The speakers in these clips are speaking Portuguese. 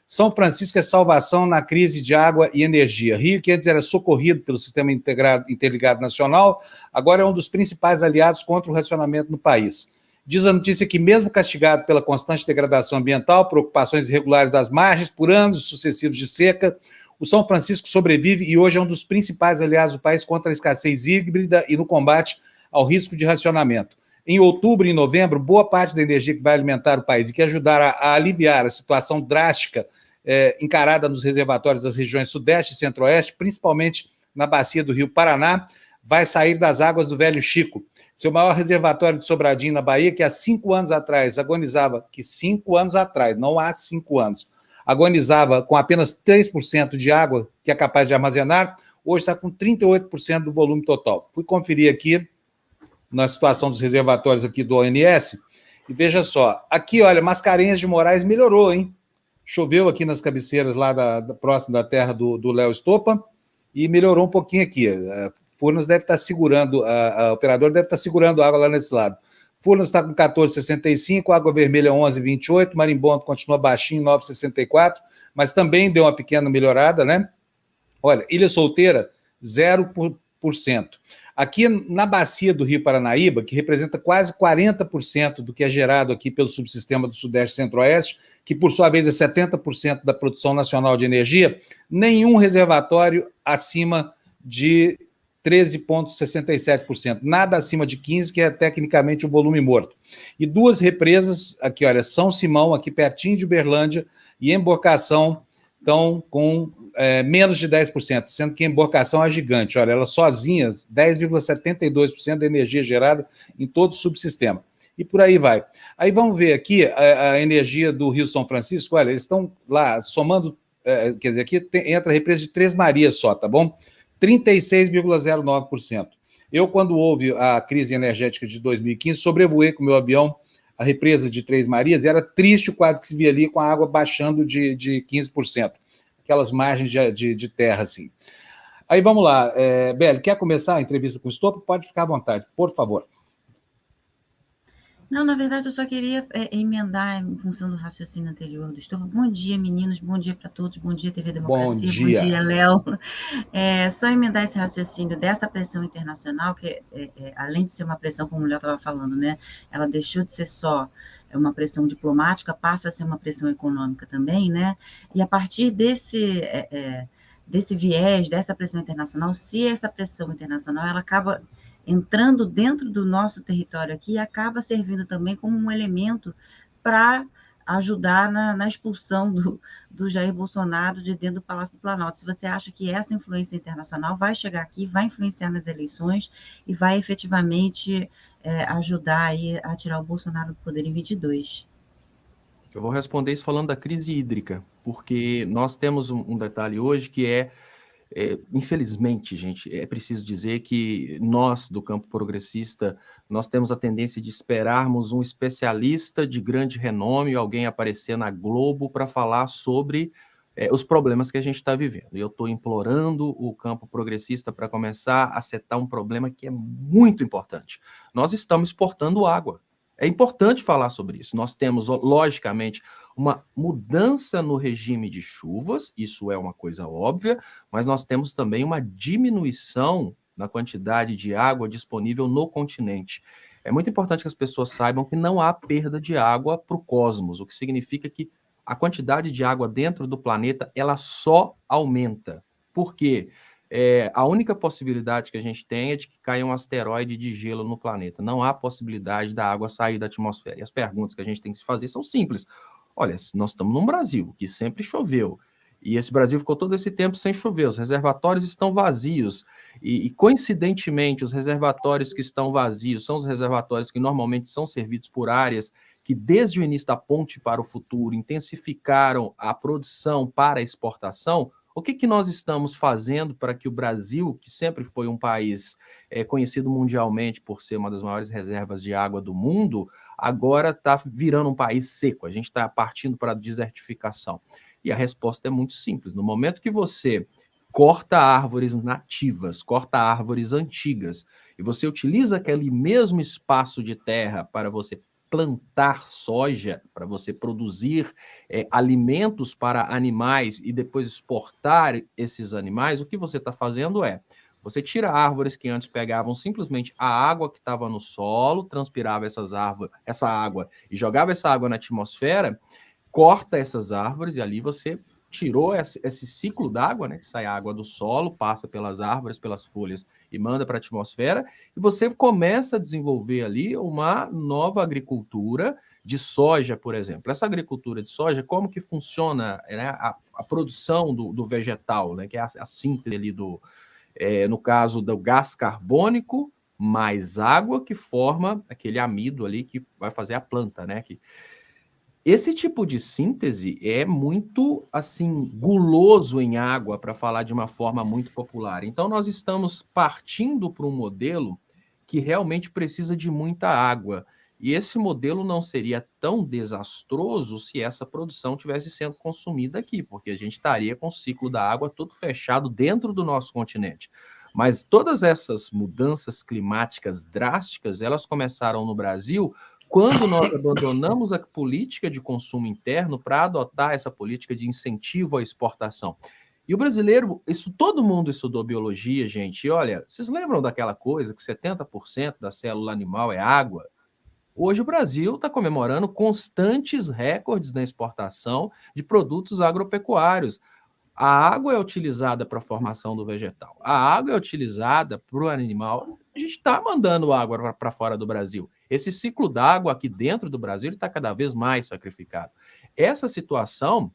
São Francisco é salvação na crise de água e energia. Rio, que antes era socorrido pelo Sistema Interligado Nacional, agora é um dos principais aliados contra o racionamento no país. Diz a notícia que, mesmo castigado pela constante degradação ambiental, preocupações irregulares das margens, por anos sucessivos de seca, o São Francisco sobrevive e hoje é um dos principais aliados do país contra a escassez hídrica e no combate ao risco de racionamento. Em outubro e novembro, boa parte da energia que vai alimentar o país e que ajudará a aliviar a situação drástica encarada nos reservatórios das regiões Sudeste e Centro-Oeste, principalmente na bacia do Rio Paraná, vai sair das águas do Velho Chico. Seu maior reservatório de Sobradinho, na Bahia, que há 5 anos atrás agonizava, não há 5 anos, agonizava com apenas 3% de água que é capaz de armazenar, hoje está com 38% do volume total. Fui conferir aqui na situação dos reservatórios aqui do ONS, e veja só, aqui, olha, Mascarenhas de Moraes melhorou, hein? Choveu aqui nas cabeceiras lá próximo da terra do Léo Estopa, e melhorou um pouquinho aqui. Furnas deve estar segurando, a operadora deve estar segurando água lá nesse lado. Furnas está com 14,65, Água Vermelha 11,28, Marimbondo continua baixinho, 9,64, mas também deu uma pequena melhorada, né? Olha, Ilha Solteira, 0%. Aqui na bacia do Rio Paranaíba, que representa quase 40% do que é gerado aqui pelo subsistema do Sudeste e Centro-Oeste, que por sua vez é 70% da produção nacional de energia, nenhum reservatório acima de 13,67%, nada acima de 15%, que é tecnicamente o volume morto. E 2 represas, aqui, olha, São Simão, aqui pertinho de Uberlândia, e Emborcação, estão com menos de 10%, sendo que a Emborcação é gigante. Olha, ela sozinha, 10,72% da energia gerada em todo o subsistema. E por aí vai. Aí vamos ver aqui a energia do Rio São Francisco. Olha, eles estão lá somando, quer dizer, aqui entra a represa de Três Marias só, tá bom? 36,09%. Eu, quando houve a crise energética de 2015, sobrevoei com o meu avião a represa de Três Marias, e era triste o quadro que se via ali com a água baixando de 15%. Aquelas margens de terra, assim. Aí vamos lá. Beli, quer começar a entrevista com o Estopa? Pode ficar à vontade, por favor. Não, na verdade, eu só queria emendar em função do raciocínio anterior do Estopa. Bom dia, meninos, bom dia para todos, bom dia, TV Democracia, bom dia, Léo. Só emendar esse raciocínio dessa pressão internacional, que além de ser uma pressão, como o Léo estava falando, né, ela deixou de ser só uma pressão diplomática, passa a ser uma pressão econômica também, né, e a partir desse viés, dessa pressão internacional, se essa pressão internacional, ela acaba entrando dentro do nosso território aqui, acaba servindo também como um elemento para ajudar na expulsão do Jair Bolsonaro de dentro do Palácio do Planalto. Se você acha que essa influência internacional vai chegar aqui, vai influenciar nas eleições e vai efetivamente ajudar aí a tirar o Bolsonaro do poder em 22. Eu vou responder isso falando da crise hídrica, porque nós temos um detalhe hoje que infelizmente, gente, é preciso dizer que nós, do campo progressista, nós temos a tendência de esperarmos um especialista de grande renome, alguém aparecer na Globo para falar sobre os problemas que a gente está vivendo. E eu estou implorando o campo progressista para começar a setar um problema que é muito importante. Nós estamos exportando água. É importante falar sobre isso. Nós temos, logicamente, uma mudança no regime de chuvas, isso é uma coisa óbvia, mas nós temos também uma diminuição na quantidade de água disponível no continente. É muito importante que as pessoas saibam que não há perda de água para o cosmos, o que significa que a quantidade de água dentro do planeta, ela só aumenta. Por quê? A única possibilidade que a gente tem é de que caia um asteroide de gelo no planeta. Não há possibilidade da água sair da atmosfera. E as perguntas que a gente tem que se fazer são simples. Olha, nós estamos num Brasil que sempre choveu, e esse Brasil ficou todo esse tempo sem chover, os reservatórios estão vazios, e coincidentemente, os reservatórios que estão vazios são os reservatórios que normalmente são servidos por áreas que, desde o início da Ponte para o Futuro, intensificaram a produção para a exportação. O que nós estamos fazendo para que o Brasil, que sempre foi um país conhecido mundialmente por ser uma das maiores reservas de água do mundo, agora está virando um país seco? A gente está partindo para a desertificação. E a resposta é muito simples. No momento que você corta árvores nativas, corta árvores antigas, e você utiliza aquele mesmo espaço de terra para você plantar soja, para você produzir alimentos para animais e depois exportar esses animais, o que você está fazendo você tira árvores que antes pegavam simplesmente a água que estava no solo, transpirava essa água e jogava essa água na atmosfera, corta essas árvores e ali você tirou esse ciclo d'água, né, que sai a água do solo, passa pelas árvores, pelas folhas e manda para a atmosfera, e você começa a desenvolver ali uma nova agricultura de soja, por exemplo. Essa agricultura de soja, como que funciona, né, a produção do vegetal, né, que é a síntese ali no caso do gás carbônico, mais água que forma aquele amido ali que vai fazer a planta, né? Esse tipo de síntese é muito, assim, guloso em água, para falar de uma forma muito popular. Então, nós estamos partindo para um modelo que realmente precisa de muita água. E esse modelo não seria tão desastroso se essa produção tivesse sendo consumida aqui, porque a gente estaria com o ciclo da água todo fechado dentro do nosso continente. Mas todas essas mudanças climáticas drásticas, elas começaram no Brasil quando nós abandonamos a política de consumo interno para adotar essa política de incentivo à exportação. E o brasileiro, todo mundo estudou biologia, gente. E olha, vocês lembram daquela coisa que 70% da célula animal é água? Hoje o Brasil está comemorando constantes recordes na exportação de produtos agropecuários. A água é utilizada para a formação do vegetal. A água é utilizada para o animal. A gente está mandando água para fora do Brasil. Esse ciclo d'água aqui dentro do Brasil está cada vez mais sacrificado. Essa situação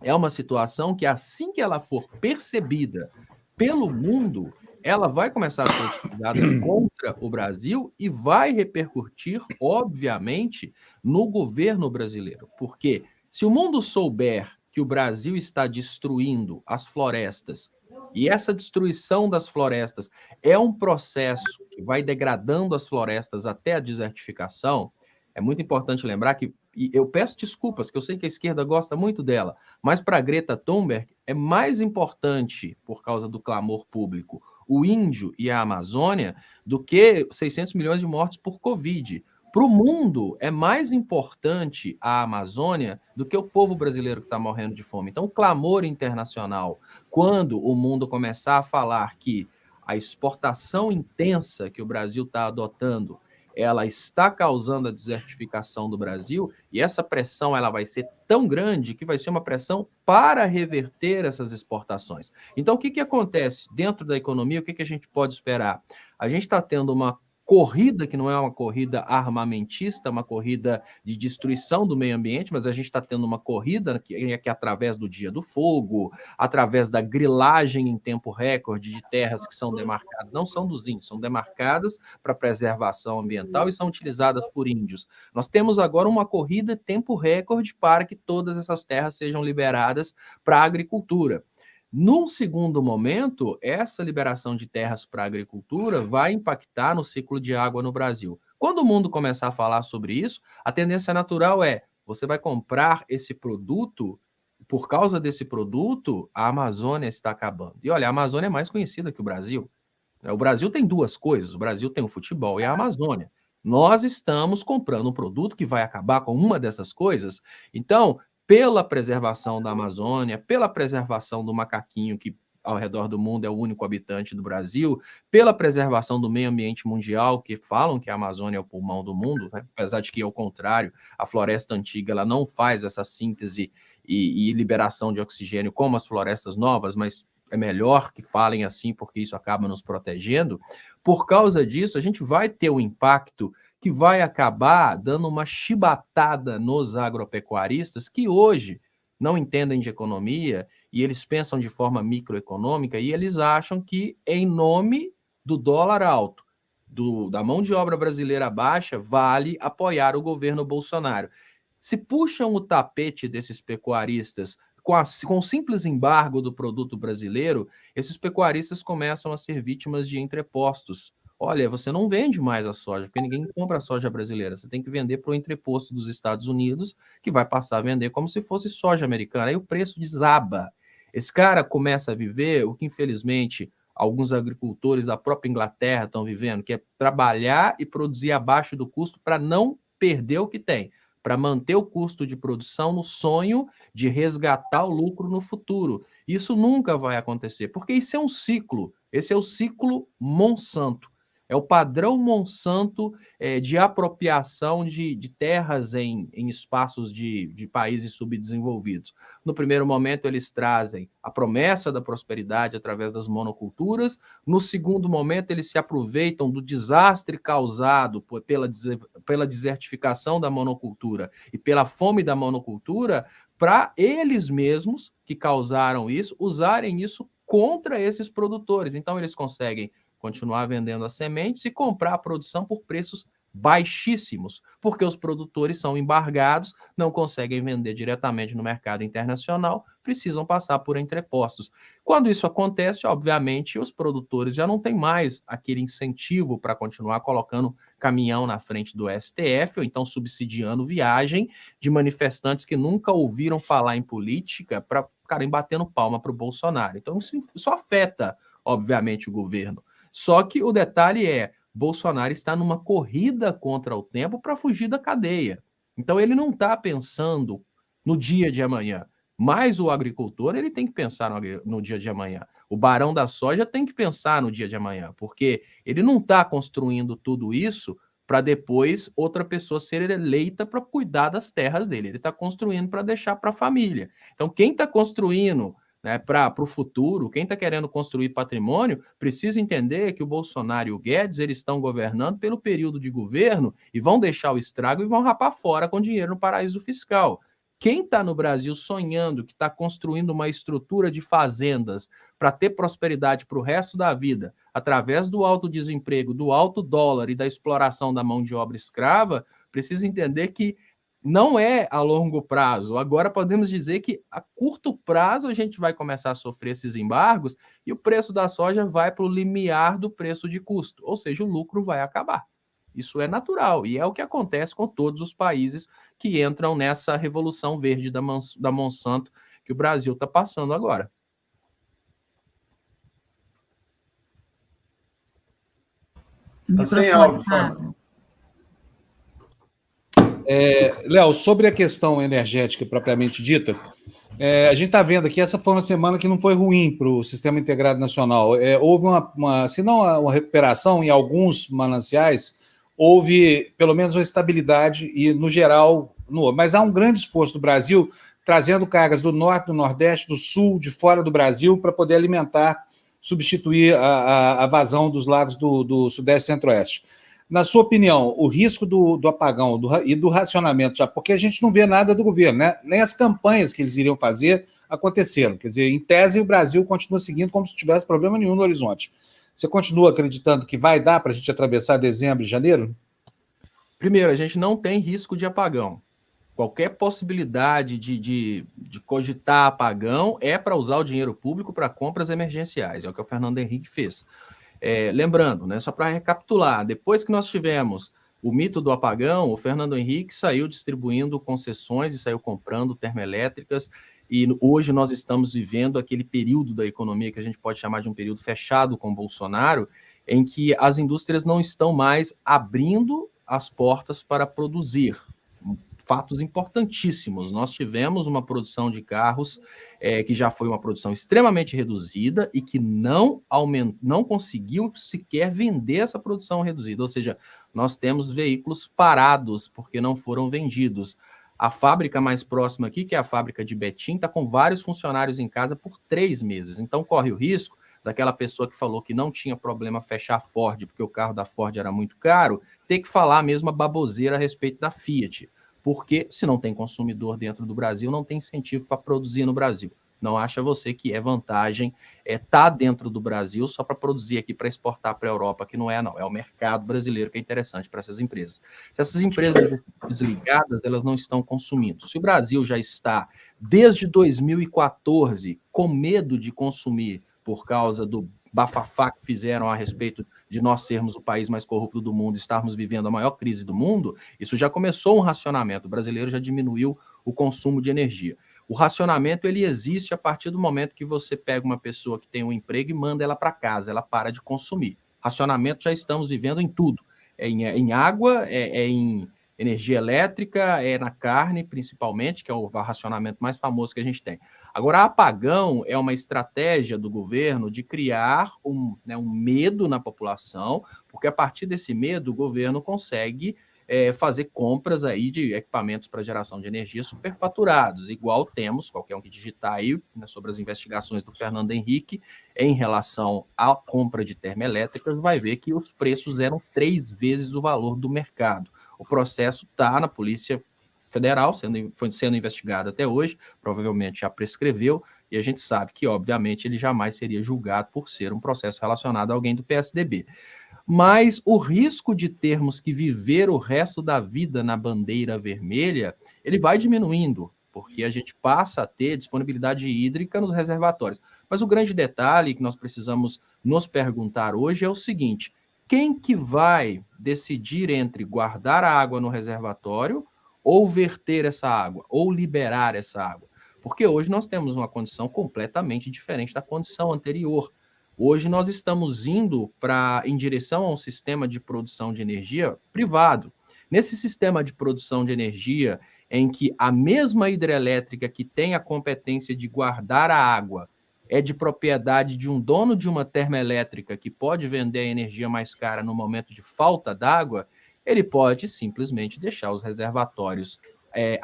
é uma situação que, assim que ela for percebida pelo mundo, ela vai começar a ser utilizada contra o Brasil e vai repercutir, obviamente, no governo brasileiro. Porque se o mundo souber que o Brasil está destruindo as florestas, e essa destruição das florestas é um processo que vai degradando as florestas até a desertificação, é muito importante lembrar que, e eu peço desculpas, que eu sei que a esquerda gosta muito dela, mas para Greta Thunberg é mais importante, por causa do clamor público, o índio e a Amazônia, do que 600 milhões de mortes por Covid. Para o mundo, é mais importante a Amazônia do que o povo brasileiro que está morrendo de fome. Então, o clamor internacional, quando o mundo começar a falar que a exportação intensa que o Brasil está adotando, ela está causando a desertificação do Brasil, e essa pressão ela vai ser tão grande que vai ser uma pressão para reverter essas exportações. Então, o que acontece dentro da economia? O que a gente pode esperar? A gente está tendo uma corrida que não é uma corrida armamentista, uma corrida de destruição do meio ambiente, mas a gente está tendo uma corrida que através do Dia do Fogo, através da grilagem em tempo recorde de terras que são demarcadas, não são dos índios, são demarcadas para preservação ambiental e são utilizadas por índios. Nós temos agora uma corrida em tempo recorde para que todas essas terras sejam liberadas para a agricultura. Num segundo momento, essa liberação de terras para a agricultura vai impactar no ciclo de água no Brasil. Quando o mundo começar a falar sobre isso, a tendência natural você vai comprar esse produto, por causa desse produto, a Amazônia está acabando. E olha, a Amazônia é mais conhecida que o Brasil. O Brasil tem duas coisas, o Brasil tem o futebol e a Amazônia. Nós estamos comprando um produto que vai acabar com uma dessas coisas. Então, pela preservação da Amazônia, pela preservação do macaquinho que ao redor do mundo é o único habitante do Brasil, pela preservação do meio ambiente mundial, que falam que a Amazônia é o pulmão do mundo, né? Apesar de que, ao contrário, a floresta antiga ela não faz essa síntese e liberação de oxigênio como as florestas novas, mas é melhor que falem assim, porque isso acaba nos protegendo. Por causa disso, a gente vai ter um impacto que vai acabar dando uma chibatada nos agropecuaristas que hoje não entendem de economia e eles pensam de forma microeconômica e eles acham que, em nome do dólar alto, da mão de obra brasileira baixa, vale apoiar o governo Bolsonaro. Se puxam o tapete desses pecuaristas com o simples embargo do produto brasileiro, esses pecuaristas começam a ser vítimas de entrepostos. Olha, você não vende mais a soja, porque ninguém compra a soja brasileira. Você tem que vender para o entreposto dos Estados Unidos, que vai passar a vender como se fosse soja americana. Aí o preço desaba. Esse cara começa a viver o que, infelizmente, alguns agricultores da própria Inglaterra estão vivendo, que é trabalhar e produzir abaixo do custo para não perder o que tem, para manter o custo de produção no sonho de resgatar o lucro no futuro. Isso nunca vai acontecer, porque isso é um ciclo, esse é o ciclo Monsanto. É o padrão Monsanto de apropriação de terras em espaços de países subdesenvolvidos. No primeiro momento, eles trazem a promessa da prosperidade através das monoculturas. No segundo momento, eles se aproveitam do desastre causado pela desertificação da monocultura e pela fome da monocultura para eles mesmos, que causaram isso, usarem isso contra esses produtores. Então, eles conseguem continuar vendendo as sementes e comprar a produção por preços baixíssimos, porque os produtores são embargados, não conseguem vender diretamente no mercado internacional, precisam passar por entrepostos. Quando isso acontece, obviamente, os produtores já não têm mais aquele incentivo para continuar colocando caminhão na frente do STF, ou então subsidiando viagem de manifestantes que nunca ouviram falar em política para ficarem batendo palma para o Bolsonaro. Então, isso afeta, obviamente, o governo. Só que o detalhe é, Bolsonaro está numa corrida contra o tempo para fugir da cadeia. Então ele não está pensando no dia de amanhã. Mas o agricultor ele tem que pensar no dia de amanhã. O barão da soja tem que pensar no dia de amanhã, porque ele não está construindo tudo isso para depois outra pessoa ser eleita para cuidar das terras dele. Ele está construindo para deixar para a família. Então quem está construindo, né, para o futuro, quem está querendo construir patrimônio, precisa entender que o Bolsonaro e o Guedes eles estão governando pelo período de governo e vão deixar o estrago e vão rapar fora com dinheiro no paraíso fiscal. Quem está no Brasil sonhando que está construindo uma estrutura de fazendas para ter prosperidade para o resto da vida, através do alto desemprego, do alto dólar e da exploração da mão de obra escrava, precisa entender que não é a longo prazo. Agora podemos dizer que a curto prazo a gente vai começar a sofrer esses embargos e o preço da soja vai para o limiar do preço de custo, ou seja, o lucro vai acabar. Isso é natural e é o que acontece com todos os países que entram nessa revolução verde da Monsanto que o Brasil está passando agora. Está sem áudio, Fábio. Léo, sobre a questão energética propriamente dita, a gente está vendo aqui, essa foi uma semana que não foi ruim para o Sistema Integrado Nacional. Houve se não uma recuperação em alguns mananciais, houve pelo menos uma estabilidade e, no geral, mas há um grande esforço do Brasil trazendo cargas do norte, do nordeste, do sul, de fora do Brasil, para poder alimentar, substituir a vazão dos lagos do sudeste e centro-oeste. Na sua opinião, o risco do apagão e do racionamento, já porque a gente não vê nada do governo, né? Nem as campanhas que eles iriam fazer aconteceram. Quer dizer, em tese, o Brasil continua seguindo como se tivesse problema nenhum no horizonte. Você continua acreditando que vai dar para a gente atravessar dezembro e janeiro? Primeiro, a gente não tem risco de apagão. Qualquer possibilidade de cogitar apagão é para usar o dinheiro público para compras emergenciais. É o que o Fernando Henrique fez. Lembrando, né, só para recapitular, depois que nós tivemos o mito do apagão, o Fernando Henrique saiu distribuindo concessões e saiu comprando termoelétricas, e hoje nós estamos vivendo aquele período da economia que a gente pode chamar de um período fechado com Bolsonaro, em que as indústrias não estão mais abrindo as portas para produzir. Fatos importantíssimos. Nós tivemos uma produção de carros que já foi uma produção extremamente reduzida e que não conseguiu sequer vender essa produção reduzida. Ou seja, nós temos veículos parados porque não foram vendidos. A fábrica mais próxima aqui, que é a fábrica de Betim, está com vários funcionários em casa por 3 meses. Então, corre o risco daquela pessoa que falou que não tinha problema fechar a Ford porque o carro da Ford era muito caro, ter que falar a mesma baboseira a respeito da Fiat. Porque se não tem consumidor dentro do Brasil, não tem incentivo para produzir no Brasil. Não acha você que é vantagem estar dentro do Brasil só para produzir aqui para exportar para a Europa, que não é, não. É o mercado brasileiro que é interessante para essas empresas. Se essas empresas desligadas, elas não estão consumindo. Se o Brasil já está, desde 2014, com medo de consumir por causa do bafafá que fizeram a respeito de nós sermos o país mais corrupto do mundo, estarmos vivendo a maior crise do mundo, isso já começou um racionamento. O brasileiro já diminuiu o consumo de energia. O racionamento, ele existe a partir do momento que você pega uma pessoa que tem um emprego e manda ela para casa, ela para de consumir. Racionamento já estamos vivendo em tudo. Em água, em Energia elétrica é na carne, principalmente, que é o racionamento mais famoso que a gente tem. Agora, apagão é uma estratégia do governo de criar um medo na população, porque a partir desse medo o governo consegue fazer compras aí de equipamentos para geração de energia superfaturados, igual temos, qualquer um que digitar aí, né, sobre as investigações do Fernando Henrique em relação à compra de termoelétricas, vai ver que os preços eram 3 vezes o valor do mercado. O processo está na Polícia Federal, foi sendo investigado até hoje, provavelmente já prescreveu, e a gente sabe que, obviamente, ele jamais seria julgado por ser um processo relacionado a alguém do PSDB. Mas o risco de termos que viver o resto da vida na bandeira vermelha, ele vai diminuindo, porque a gente passa a ter disponibilidade hídrica nos reservatórios. Mas o grande detalhe que nós precisamos nos perguntar hoje é o seguinte: quem que vai decidir entre guardar a água no reservatório ou verter essa água, ou liberar essa água? Porque hoje nós temos uma condição completamente diferente da condição anterior. Hoje nós estamos indo em direção a um sistema de produção de energia privado. Nesse sistema de produção de energia, em que a mesma hidrelétrica que tem a competência de guardar a água é de propriedade de um dono de uma termoelétrica que pode vender a energia mais cara no momento de falta d'água, ele pode simplesmente deixar os reservatórios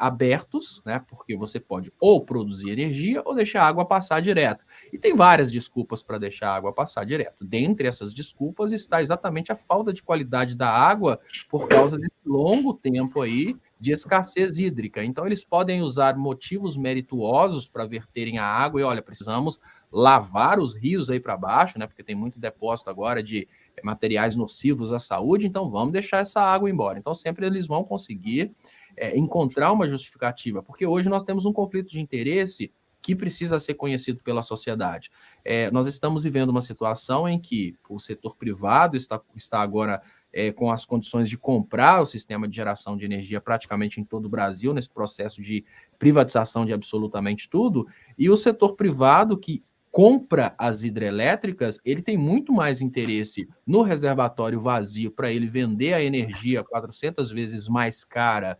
abertos, né? Porque você pode ou produzir energia ou deixar a água passar direto. E tem várias desculpas para deixar a água passar direto. Dentre essas desculpas está exatamente a falta de qualidade da água por causa desse longo tempo aí de escassez hídrica. Então, eles podem usar motivos merituosos para verterem a água e, olha, precisamos lavar os rios aí para baixo, né? Porque tem muito depósito agora de materiais nocivos à saúde, então vamos deixar essa água embora. Então, sempre eles vão conseguir encontrar uma justificativa, porque hoje nós temos um conflito de interesse que precisa ser conhecido pela sociedade. Nós estamos vivendo uma situação em que o setor privado está agora com as condições de comprar o sistema de geração de energia praticamente em todo o Brasil, nesse processo de privatização de absolutamente tudo, e o setor privado que compra as hidrelétricas, ele tem muito mais interesse no reservatório vazio para ele vender a energia 400 vezes mais cara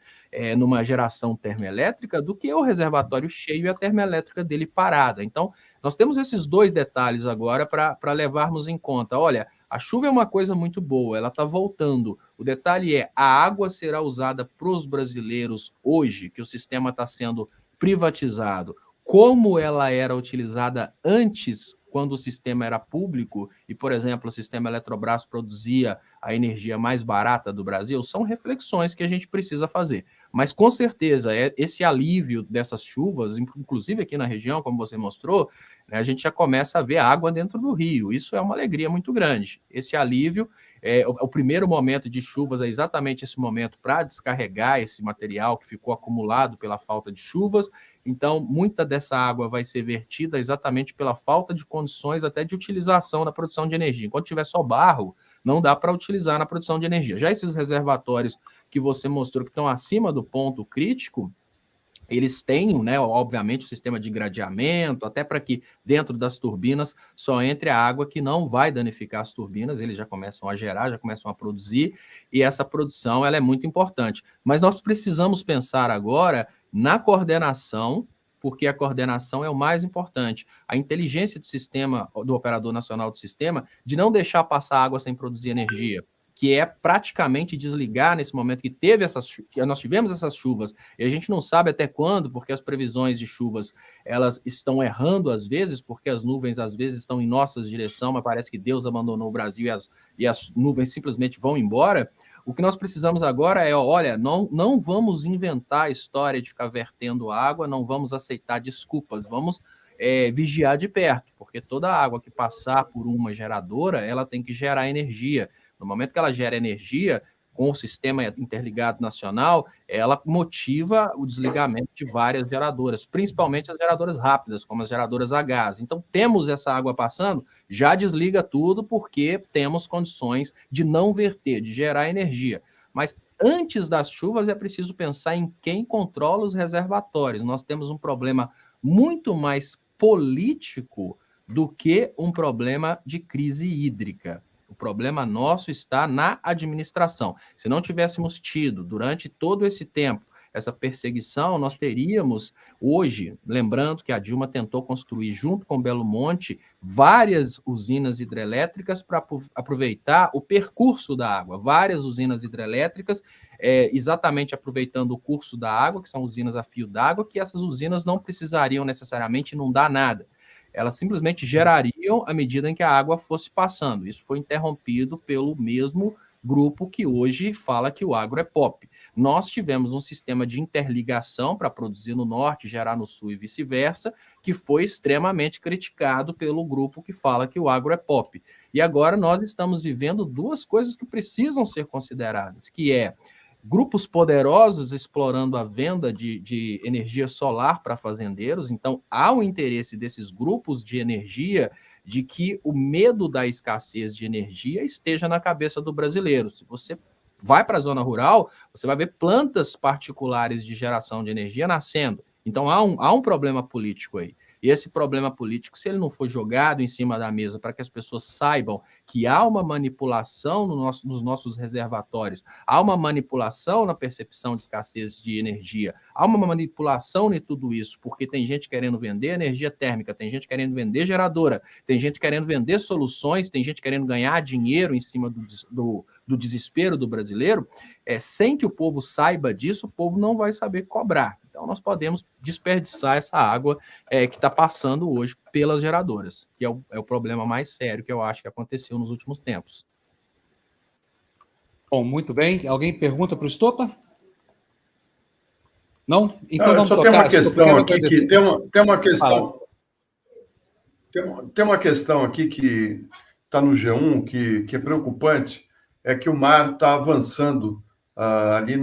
numa geração termoelétrica do que o reservatório cheio e a termoelétrica dele parada. Então, nós temos esses dois detalhes agora para levarmos em conta. Olha, a chuva é uma coisa muito boa, ela está voltando. O detalhe é, a água será usada para os brasileiros hoje, que o sistema está sendo privatizado, como ela era utilizada antes, quando o sistema era público, e, por exemplo, o sistema Eletrobras produzia a energia mais barata do Brasil, são reflexões que a gente precisa fazer. Mas, com certeza, esse alívio dessas chuvas, inclusive aqui na região, como você mostrou, né, a gente já começa a ver água dentro do rio. Isso é uma alegria muito grande. Esse alívio, o primeiro momento de chuvas é exatamente esse momento para descarregar esse material que ficou acumulado pela falta de chuvas. Então, muita dessa água vai ser vertida exatamente pela falta de condições até de utilização na produção de energia. Enquanto tiver só barro, não dá para utilizar na produção de energia. Já esses reservatórios que você mostrou que estão acima do ponto crítico, eles têm, né, obviamente, o sistema de gradeamento, até para que dentro das turbinas só entre a água que não vai danificar as turbinas, eles já começam a gerar, já começam a produzir, e essa produção ela é muito importante. Mas nós precisamos pensar agora na coordenação, porque a coordenação é o mais importante. A inteligência do sistema, do Operador Nacional do Sistema, de não deixar passar água sem produzir energia, que é praticamente desligar nesse momento que nós tivemos essas chuvas, e a gente não sabe até quando, porque as previsões de chuvas, elas estão errando às vezes, porque as nuvens às vezes estão em nossa direção, mas parece que Deus abandonou o Brasil e as nuvens simplesmente vão embora. O que nós precisamos agora é, olha, não vamos inventar a história de ficar vertendo água, não vamos aceitar desculpas, vamos vigiar de perto, porque toda água que passar por uma geradora, ela tem que gerar energia. No momento que ela gera energia, com o sistema interligado nacional, ela motiva o desligamento de várias geradoras, principalmente as geradoras rápidas, como as geradoras a gás. Então, temos essa água passando, já desliga tudo, porque temos condições de não verter, de gerar energia. Mas antes das chuvas é preciso pensar em quem controla os reservatórios. Nós temos um problema muito mais político do que um problema de crise hídrica. O problema nosso está na administração. Se não tivéssemos tido, durante todo esse tempo, essa perseguição, nós teríamos hoje, lembrando que a Dilma tentou construir, junto com Belo Monte, várias usinas hidrelétricas para aproveitar o percurso da água, várias usinas hidrelétricas, exatamente aproveitando o curso da água, que são usinas a fio d'água, que essas usinas não precisariam necessariamente inundar nada. Elas simplesmente gerariam à medida em que a água fosse passando. Isso foi interrompido pelo mesmo grupo que hoje fala que o agro é pop. Nós tivemos um sistema de interligação para produzir no norte, gerar no sul e vice-versa, que foi extremamente criticado pelo grupo que fala que o agro é pop. E agora nós estamos vivendo duas coisas que precisam ser consideradas, que é grupos poderosos explorando a venda de energia solar para fazendeiros. Então, há um interesse desses grupos de energia de que o medo da escassez de energia esteja na cabeça do brasileiro. Se você vai para a zona rural, você vai ver plantas particulares de geração de energia nascendo. Então, há um problema político aí. E esse problema político, se ele não for jogado em cima da mesa para que as pessoas saibam que há uma manipulação nos nossos reservatórios, há uma manipulação na percepção de escassez de energia, há uma manipulação em tudo isso, porque tem gente querendo vender energia térmica, tem gente querendo vender geradora, tem gente querendo vender soluções, tem gente querendo ganhar dinheiro em cima do desespero do brasileiro, sem que o povo saiba disso, o povo não vai saber cobrar. Então, nós podemos desperdiçar essa água que está passando hoje pelas geradoras, que é o problema mais sério que eu acho que aconteceu nos últimos tempos. Bom, muito bem. Alguém pergunta para o Estopa? Não? Então vamos tocar. Tem uma questão aqui que tem uma questão aqui que está no G1 que é preocupante, é que o mar está avançando ali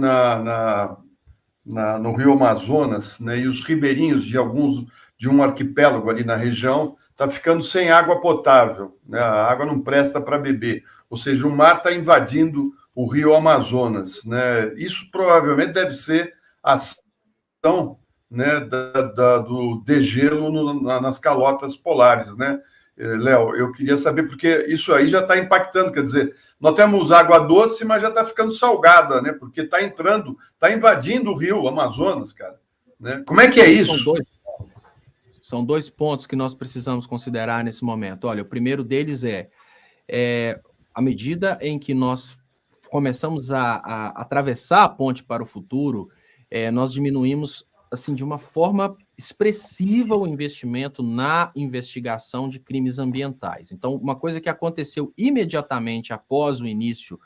no Rio Amazonas, né, e os ribeirinhos de um arquipélago ali na região está ficando sem água potável, né, a água não presta para beber, ou seja, o mar está invadindo o Rio Amazonas, né, isso provavelmente deve ser a ação, né, do degelo nas calotas polares, né? Léo, eu queria saber, porque isso aí já está impactando, quer dizer, nós temos água doce, mas já está ficando salgada, né? Porque está invadindo o rio Amazonas, cara. Né? Como é que é isso? São dois pontos que nós precisamos considerar nesse momento. Olha, o primeiro deles é à medida em que nós começamos a atravessar a ponte para o futuro, nós diminuímos assim, de uma forma expressiva o investimento na investigação de crimes ambientais. Então, uma coisa que aconteceu imediatamente após o início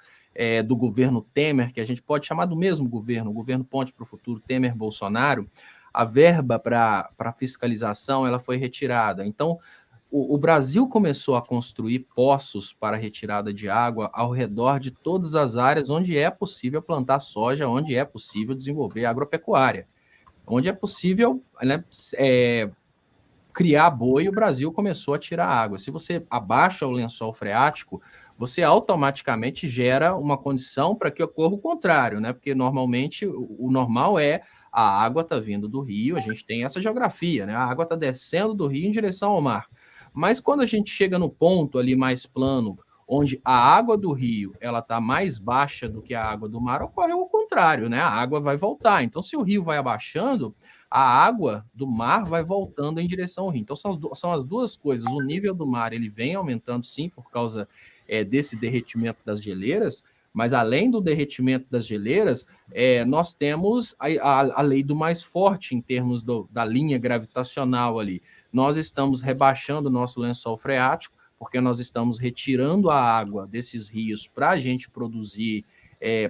do governo Temer, que a gente pode chamar do mesmo governo, o governo Ponte para o Futuro, Temer-Bolsonaro, a verba para fiscalização ela foi retirada. Então, o Brasil começou a construir poços para retirada de água ao redor de todas as áreas onde é possível plantar soja, onde é possível desenvolver agropecuária. Onde é possível, né, criar boi, o Brasil começou a tirar água. Se você abaixa o lençol freático, você automaticamente gera uma condição para que ocorra o contrário, né? Porque normalmente o normal é a água está vindo do rio, a gente tem essa geografia, né? A água está descendo do rio em direção ao mar. Mas quando a gente chega no ponto ali mais plano, onde a água do rio ela está mais baixa do que a água do mar, ocorre o contrário, né? A água vai voltar. Então, se o rio vai abaixando, a água do mar vai voltando em direção ao rio. Então, são as duas coisas. O nível do mar ele vem aumentando, sim, por causa desse derretimento das geleiras, mas além do derretimento das geleiras, nós temos a lei do mais forte em termos da linha gravitacional ali. Nós estamos rebaixando o nosso lençol freático, porque nós estamos retirando a água desses rios para a gente produzir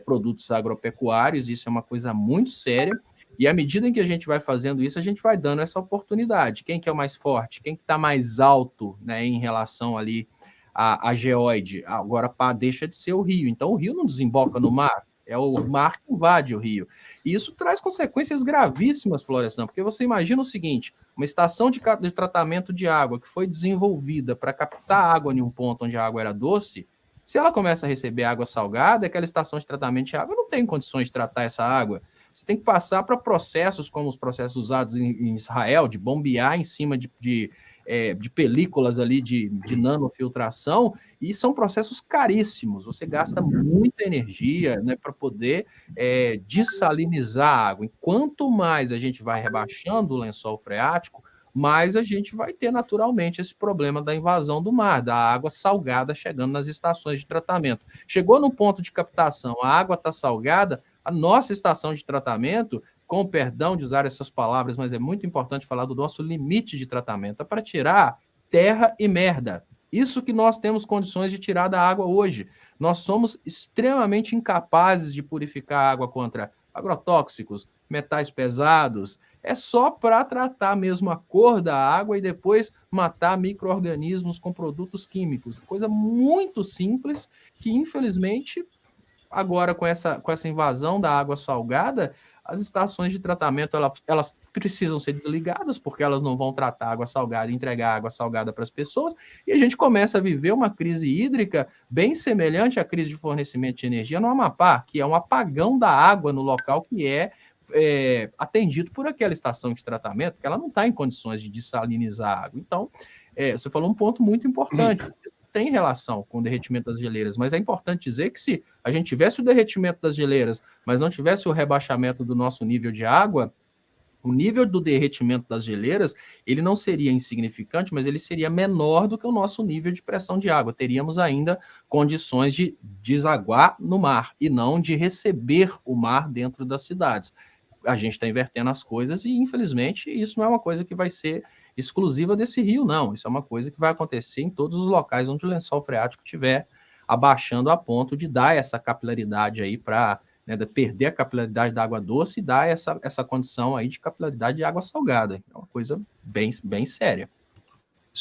produtos agropecuários, isso é uma coisa muito séria, e à medida em que a gente vai fazendo isso, a gente vai dando essa oportunidade. Quem que é o mais forte? Quem que está mais alto, né, em relação ali à geóide? Agora deixa de ser o rio, então o rio não desemboca no mar, é o mar que invade o rio. E isso traz consequências gravíssimas, Florestan, porque você imagina o seguinte, uma estação de tratamento de água que foi desenvolvida para captar água em um ponto onde a água era doce, se ela começa a receber água salgada, aquela estação de tratamento de água não tem condições de tratar essa água. você tem que passar para processos como os processos usados em Israel, de bombear em cima de películas ali de nanofiltração, e são processos caríssimos. Você gasta muita energia, né, para poder dessalinizar a água. E quanto mais a gente vai rebaixando o lençol freático, mais a gente vai ter naturalmente esse problema da invasão do mar, da água salgada chegando nas estações de tratamento. Chegou no ponto de captação, a água está salgada, a nossa estação de tratamento, com perdão de usar essas palavras, mas é muito importante falar do nosso limite de tratamento, é para tirar terra e merda. Isso que nós temos condições de tirar da água hoje. Nós somos extremamente incapazes de purificar a água contra agrotóxicos, metais pesados. É só para tratar mesmo a cor da água e depois matar micro-organismos com produtos químicos. Coisa muito simples que, infelizmente, agora com essa invasão da água salgada, as estações de tratamento elas precisam ser desligadas, porque elas não vão tratar água salgada e entregar água salgada para as pessoas, e a gente começa a viver uma crise hídrica bem semelhante à crise de fornecimento de energia no Amapá, que é um apagão da água no local que é atendido por aquela estação de tratamento, que ela não está em condições de dessalinizar a água. Então, você falou um ponto muito importante. Tem relação com o derretimento das geleiras, mas é importante dizer que se a gente tivesse o derretimento das geleiras, mas não tivesse o rebaixamento do nosso nível de água, o nível do derretimento das geleiras, ele não seria insignificante, mas ele seria menor do que o nosso nível de pressão de água. Teríamos ainda condições de desaguar no mar e não de receber o mar dentro das cidades. A gente está invertendo as coisas e, infelizmente, isso não é uma coisa que vai ser exclusiva desse rio, não. Isso é uma coisa que vai acontecer em todos os locais onde o lençol freático estiver abaixando a ponto de dar essa capilaridade aí para perder a capilaridade da água doce e dar essa condição aí de capilaridade de água salgada. É uma coisa bem, bem séria.